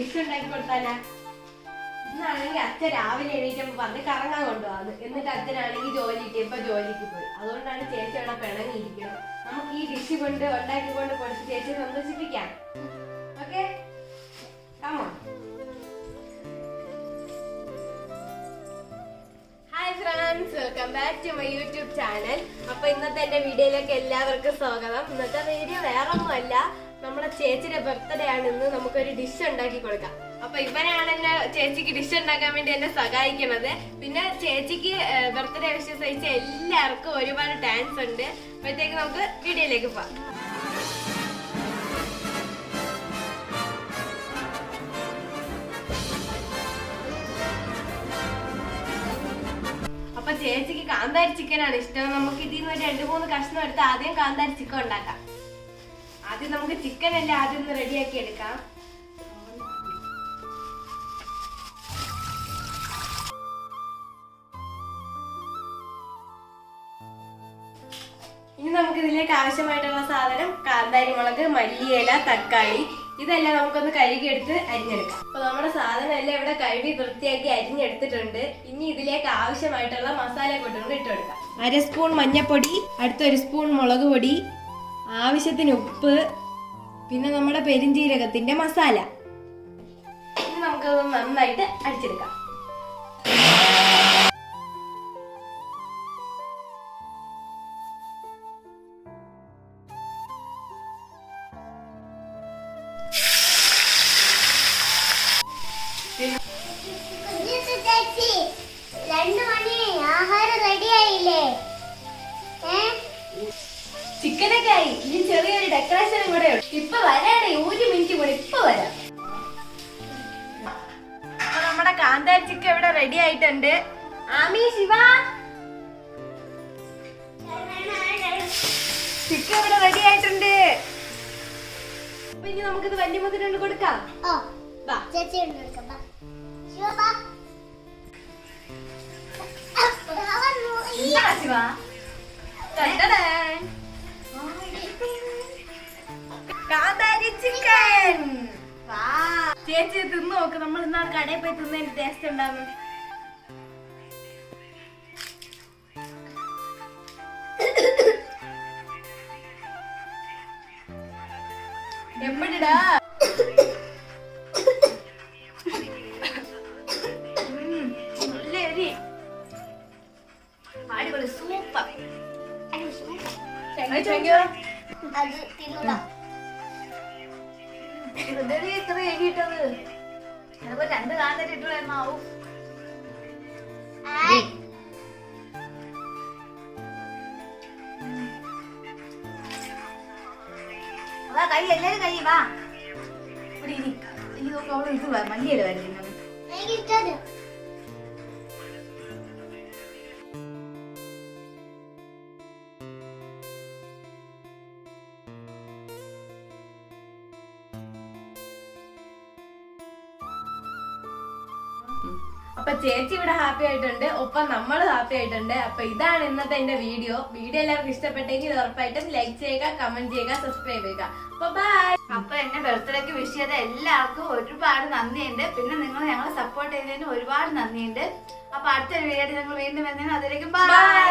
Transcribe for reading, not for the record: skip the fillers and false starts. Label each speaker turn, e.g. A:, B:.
A: Dish ഉണ്ടാക്കി കൊടുത്താലാ? ഇന്നാണെങ്കിൽ അച്ഛൻ രാവിലെ എണീറ്റപ്പോ പറഞ്ഞ് കറങ്ങാൻ കൊണ്ടുപോകാന്ന്. എന്നിട്ട് അച്ഛനാണെങ്കിൽ ജോലിക്ക് ജോലിക്ക് പോയി. അതുകൊണ്ടാണ് ചേച്ചി അവിടെ പിണങ്ങിയിരിക്കുന്നത്. നമുക്ക് ഈ ഡിഷ് കൊണ്ട് ഉണ്ടാക്കിക്കൊണ്ട് കൊടുത്ത് ചേച്ചിയെ സന്തോഷിപ്പിക്കാം. Okay, come on. Hi friends, welcome back to my YouTube channel. അപ്പൊ ഇന്നത്തെ എന്റെ വീഡിയോയിലേക്ക് എല്ലാവർക്കും സ്വാഗതം. ഇന്നത്തെ വീഡിയോ വേറൊന്നുമല്ല, നമ്മുടെ ചേച്ചിയുടെ ബർത്ത്ഡേ ആണ് ഇന്ന്. നമുക്കൊരു ഡിഷ് ഉണ്ടാക്കി കൊടുക്കാം. അപ്പൊ ഇവനാണ് എന്നെ ചേച്ചിക്ക് ഡിഷ് ഉണ്ടാക്കാൻ വേണ്ടി എന്നെ സഹായിക്കുന്നത്. പിന്നെ ചേച്ചിക്ക് ബർത്ത്ഡേ വിഷസ് അയച്ച എല്ലാവർക്കും ഒരുപാട് താങ്ക്സ് ഉണ്ട്. അപ്പോഴത്തേക്ക് നമുക്ക് വീഡിയോയിലേക്ക് പോവാം. അപ്പൊ ചേച്ചിക്ക് കാന്താരി ചിക്കനാണ് ഇഷ്ടം. നമുക്ക് ഇതിൽ നിന്ന് 2-3 കഷ്ണം എടുത്ത് ആദ്യം കാന്താരി ചിക്കൻ ഉണ്ടാക്കാം. ആദ്യം നമുക്ക് ചിക്കൻ എല്ലാം ആദ്യം ഒന്ന് റെഡിയാക്കി എടുക്കാം. ഇനി നമുക്ക് ഇതിലേക്ക് ആവശ്യമായിട്ടുള്ള സാധനം കാന്താരി മുളക്, മല്ലിയില, തക്കാളി, ഇതെല്ലാം നമുക്കൊന്ന് കഴുകിയെടുത്ത് അരിഞ്ഞെടുക്കാം. അപ്പൊ നമ്മുടെ സാധനം എല്ലാം ഇവിടെ കഴുകി വൃത്തിയാക്കി അരിഞ്ഞെടുത്തിട്ടുണ്ട്. ഇനി ഇതിലേക്ക് ആവശ്യമായിട്ടുള്ള മസാല കൂട്ടുകൾ ഇട്ട് കൊടുക്കാം. 1 സ്പൂൺ മഞ്ഞൾപ്പൊടി, അടുത്ത 1 സ്പൂൺ മുളക് പൊടി, ആവശ്യത്തിന് ഉപ്പ്, പിന്നെ നമ്മുടെ പെരിഞ്ജീരകത്തിന്റെ മസാല. ഇനി നമുക്കത് നന്നായിട്ട് അടിച്ചെടുക്കാം. ചിക്കനൊക്കെ ആയി. ഇനി ചെറിയൊരു ഡെക്കറേഷനും കൂടെ ഉണ്ട്. ഇപ്പൊ വരാണേ, 1 മിനിറ്റ് കൂടെ ഇപ്പൊ വരാം. അപ്പൊ നമ്മുടെ കാന്താരി ചിക്കൻ ഇവിടെ റെഡി ആയിട്ടുണ്ട്. ആമി, ശിവ, ചിക്കൻ ഇവിടെ റെഡി ആയിട്ടുണ്ട്. അപ്പൊ ഇനി നമുക്കിത് വല്യമ്മത്തിനുണ്ട് കൊടുക്കാം. ശിവ, കാന്താരി ചിക്കൻ. ചേച്ചി തിന്നു നോക്ക്. നമ്മൾ ഇന്നാണ് കടയിൽ പോയി തിന്നതിന് ടേസ്റ്റ് ഉണ്ടാകും. എമ്മടിടാ, നല്ല എരി, അടിപൊളി, സൂപ്പർ. ഇത്ര എരിയിട്ടത് 2 കാന്താരി ഇട്ടുമാവും. അതാ കൈ, എല്ലാരും കൈ വാ. ഇവിടെ ഇനി എനിക്ക് നോക്കാം. അവള് ഇത് മല്ലിയല്ലേ വരുന്നത്. അപ്പൊ ചേച്ചി ഇവിടെ ഹാപ്പി ആയിട്ടുണ്ട്, ഒപ്പം നമ്മൾ ഹാപ്പി ആയിട്ടുണ്ട്. അപ്പൊ ഇതാണ് ഇന്നത്തെ എന്റെ വീഡിയോ. എല്ലാവർക്കും ഇഷ്ടപ്പെട്ടെങ്കിൽ ഉറപ്പായിട്ടും ലൈക്ക് ചെയ്യുക, കമന്റ് ചെയ്യുക, സബ്സ്ക്രൈബ് ചെയ്യുക. അപ്പൊ ബൈ.
B: അപ്പൊ എന്നെ ബർത്ത്ഡേക്ക് വിഷ് ചെയ്ത എല്ലാവർക്കും ഒരുപാട് നന്ദിയുണ്ട്. പിന്നെ നിങ്ങൾ ഞങ്ങളെ സപ്പോർട്ട് ചെയ്തതിന് ഒരുപാട് നന്ദിയുണ്ട്. അപ്പൊ അടുത്തൊരു വീഡിയോ നിങ്ങൾ വീണ്ടും വരുന്നതിന് അതിലേക്ക് ബൈ.